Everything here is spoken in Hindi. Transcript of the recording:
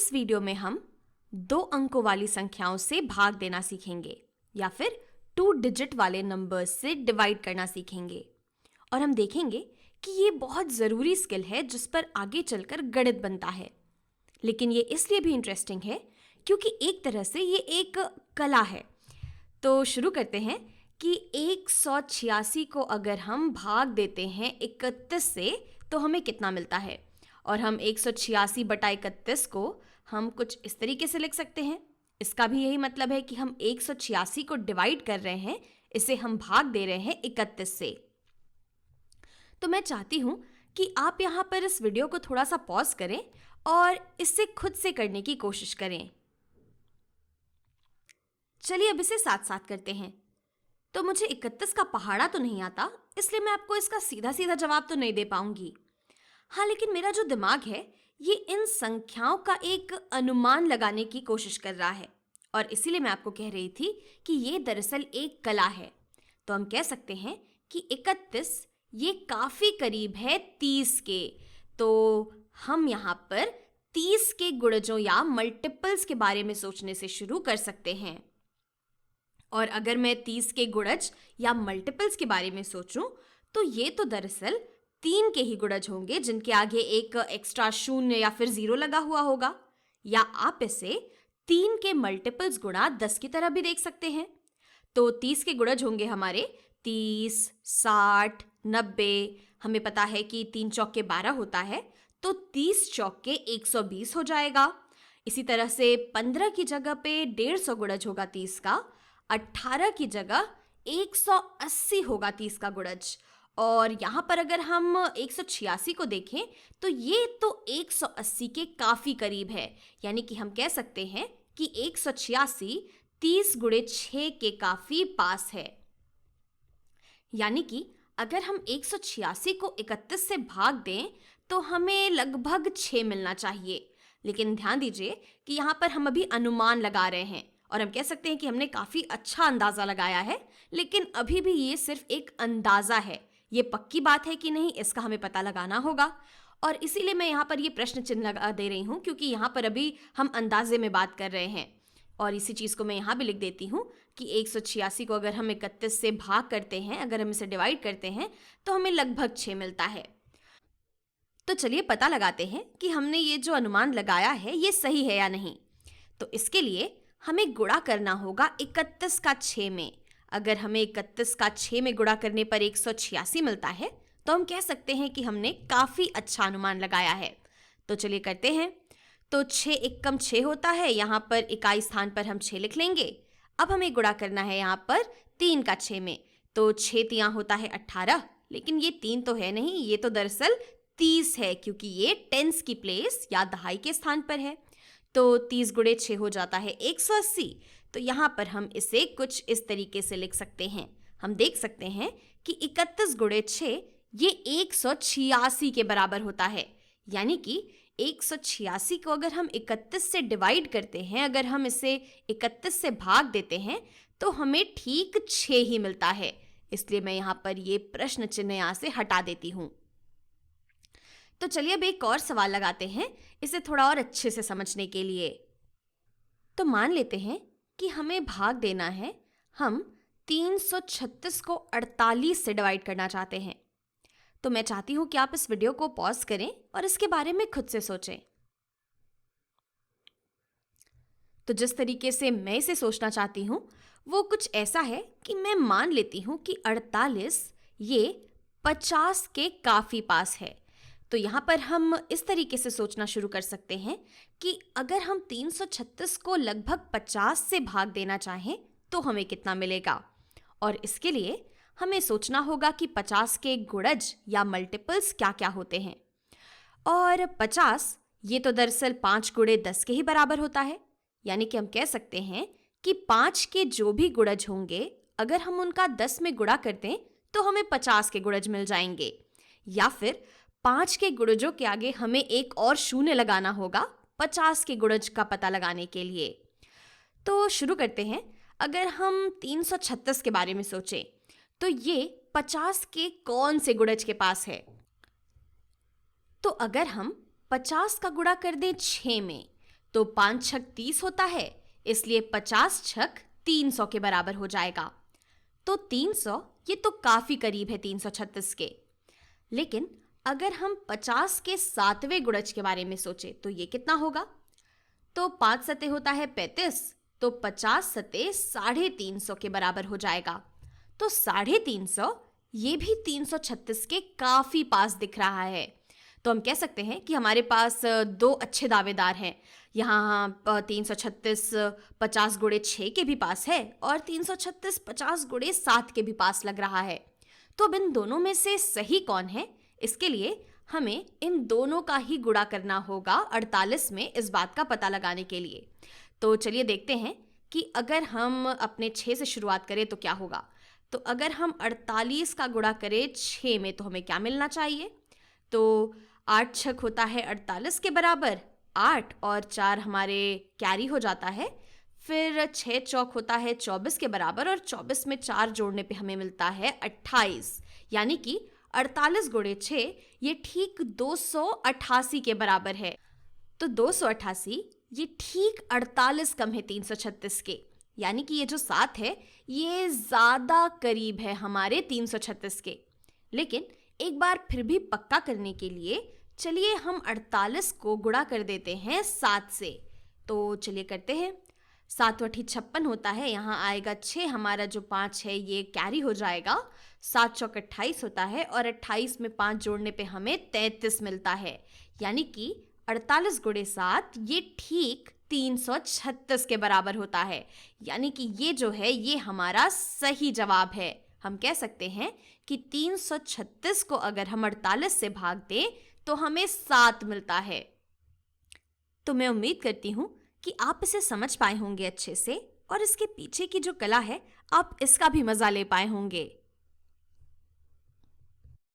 इस वीडियो में हम 2 अंकों वाली संख्याओं से भाग देना सीखेंगे या फिर 2 डिजिट वाले नंबर्स से डिवाइड करना सीखेंगे। और हम देखेंगे कि ये बहुत ज़रूरी स्किल है जिस पर आगे चलकर गणित बनता है। लेकिन ये इसलिए भी इंटरेस्टिंग है क्योंकि एक तरह से ये एक कला है। तो शुरू करते हैं कि 186 को अगर हम भाग देते हैं 31 से तो हमें कितना मिलता है। और हम 186 बटा 31 को हम कुछ इस तरीके से लिख सकते हैं। इसका भी यही मतलब है कि हम 186 को डिवाइड कर रहे हैं, इसे हम भाग दे रहे हैं 31 से। तो मैं चाहती हूं कि आप यहां पर इस वीडियो को थोड़ा सा पॉज करें और इसे खुद से करने की कोशिश करें। चलिए अब इसे साथ साथ करते हैं। तो मुझे 31 का पहाड़ा तो नहीं आता, इसलिए मैं आपको इसका सीधा सीधा जवाब तो नहीं दे पाऊंगी। हाँ, लेकिन मेरा जो दिमाग है ये इन संख्याओं का एक अनुमान लगाने की कोशिश कर रहा है और इसीलिए मैं आपको कह रही थी कि ये दरअसल एक कला है। तो हम कह सकते हैं कि 31 ये काफ़ी करीब है 30 के। तो हम यहाँ पर 30 के गुणजों या मल्टीपल्स के बारे में सोचने से शुरू कर सकते हैं। और अगर मैं 30 के गुणज या मल्टीपल्स के बारे में सोचूं तो ये तो दरअसल 3 के ही गुणज होंगे जिनके आगे एक एक्स्ट्रा शून्य या फिर 0 लगा हुआ होगा। या आप इसे 3 के मल्टीपल्स गुणा 10 की तरह भी देख सकते हैं। तो 30 के गुणज होंगे हमारे 30, 60, 90। हमें पता है कि 3 चौके 12 होता है, तो 30 चौके 120 हो जाएगा। इसी तरह से 15 की जगह पे 150 गुणज होगा 30 का, 18 की जगह 180 होगा 30 का गुणज। और यहाँ पर अगर हम 186 को देखें तो ये तो 180 के काफ़ी करीब है। यानी कि हम कह सकते हैं कि 186 30 गुणे 6 के काफ़ी पास है। यानी कि अगर हम 186 को 31 से भाग दें तो हमें लगभग 6 मिलना चाहिए। लेकिन ध्यान दीजिए कि यहाँ पर हम अभी अनुमान लगा रहे हैं और हम कह सकते हैं कि हमने काफ़ी अच्छा अंदाज़ा लगाया है, लेकिन अभी भी ये सिर्फ एक अंदाज़ा है। ये पक्की बात है कि नहीं, इसका हमें पता लगाना होगा। और इसीलिए मैं यहाँ पर ये प्रश्न चिन्ह लगा दे रही हूँ क्योंकि यहाँ पर अभी हम अंदाजे में बात कर रहे हैं। और इसी चीज़ को मैं यहाँ भी लिख देती हूँ कि 186 को अगर हम 31 से भाग करते हैं, अगर हम इसे डिवाइड करते हैं तो हमें लगभग 6 मिलता है। तो चलिए पता लगाते हैं कि हमने ये जो अनुमान लगाया है ये सही है या नहीं। तो इसके लिए हमें गुणा करना होगा 31 का 6 में। अगर हमें 31 का 6 में गुणा करने पर 186 मिलता है तो हम कह सकते हैं कि हमने काफ़ी अच्छा अनुमान लगाया है। तो चलिए करते हैं। तो 6 एकम 6 होता है, यहाँ पर इकाई स्थान पर हम 6 लिख लेंगे। अब हमें गुणा करना है यहाँ पर 3 का 6 में। तो 6 तियाँ होता है 18, लेकिन ये 3 तो है नहीं, ये तो दरअसल 30 है क्योंकि ये टेंस की प्लेस या दहाई के स्थान पर है। तो 30 गुणे 6 हो जाता है 180। तो यहाँ पर हम इसे कुछ इस तरीके से लिख सकते हैं। हम देख सकते हैं कि 31 गुणे 6 ये 186 के बराबर होता है। यानी कि 186 को अगर हम 31 से डिवाइड करते हैं, अगर हम इसे 31 से भाग देते हैं तो हमें ठीक 6 ही मिलता है। इसलिए मैं यहाँ पर ये प्रश्न चिन्ह यहाँ से हटा देती हूँ। तो चलिए अब एक और सवाल लगाते हैं इसे थोड़ा और अच्छे से समझने के लिए। तो मान लेते हैं कि हमें भाग देना है, हम 336 को 48 से डिवाइड करना चाहते हैं। तो मैं चाहती हूं कि आप इस वीडियो को पॉज करें और इसके बारे में खुद से सोचें। तो जिस तरीके से मैं इसे सोचना चाहती हूं वो कुछ ऐसा है कि मैं मान लेती हूं कि 48 ये 50 के काफ़ी पास है। तो यहाँ पर हम इस तरीके से सोचना शुरू कर सकते हैं कि अगर हम 336 को लगभग 50 से भाग देना चाहें तो हमें कितना मिलेगा। और इसके लिए हमें सोचना होगा कि 50 के गुणज या मल्टीपल्स क्या क्या होते हैं। और 50 ये तो दरअसल 5 गुणे 10 के ही बराबर होता है। यानी कि हम कह सकते हैं कि 5 के जो भी गुणज होंगे अगर हम उनका 10 में गुणा कर दें तो हमें 50 के गुणज मिल जाएंगे। या फिर 5 के गुणजों के आगे हमें एक और शून्य लगाना होगा 50 के गुणज का पता लगाने के लिए। तो शुरू करते हैं। अगर हम 336 के बारे में सोचें तो ये 50 के कौन से गुणज के पास है। तो अगर हम 50 का गुणा कर दें 6 में तो 5 छक 30 होता है, इसलिए 50 छक 300 के बराबर हो जाएगा। तो 300 ये तो काफी करीब है 336 के। लेकिन अगर हम 50 के 7वें गुणज के बारे में सोचें तो ये कितना होगा? तो 5 सते होता है 35, तो 50 सते 350 के बराबर हो जाएगा। तो 350 ये भी 336 के काफी पास दिख रहा है। तो हम कह सकते हैं कि हमारे पास दो अच्छे दावेदार हैं। यहाँ 336 50 गुणे 6 के भी पास है और 336 50 गुणे 7 के भी पास लग रहा है। तो अब इन दोनों में से सही कौन है, इसके लिए हमें इन दोनों का ही गुणा करना होगा 48 में इस बात का पता लगाने के लिए। तो चलिए देखते हैं कि अगर हम अपने 6 से शुरुआत करें तो क्या होगा। तो अगर हम 48 का गुणा करें 6 में तो हमें क्या मिलना चाहिए? तो 8 छक होता है 48 के बराबर, 8 और 4 हमारे कैरी हो जाता है। फिर 6 चौक होता है 24 के बराबर और 24 में 4 जोड़ने पे हमें मिलता है 28, यानी कि 48 गुणे 6 ये ठीक 288 के बराबर है। तो 288 ये ठीक 48 कम है 336 के, यानी कि ये जो 7 है ये ज़्यादा करीब है हमारे 336 के। लेकिन एक बार फिर भी पक्का करने के लिए चलिए हम 48 को गुणा कर देते हैं 7 से। तो चलिए करते हैं। 7 8 56 होता है, यहाँ आएगा 6, हमारा जो 5 है ये कैरी हो जाएगा। 7 चौक 28 होता है और 28 में 5 जोड़ने पे हमें 33 मिलता है, यानी कि 48 गुणे 7 ये ठीक 336 के बराबर होता है। यानी कि ये जो है ये हमारा सही जवाब है। हम कह सकते हैं कि 336 को अगर हम 48 से भाग दें तो हमें 7 मिलता है। तो मैं उम्मीद करती हूँ कि आप इसे समझ पाए होंगे अच्छे से और इसके पीछे की जो कला है आप इसका भी मजा ले पाए होंगे।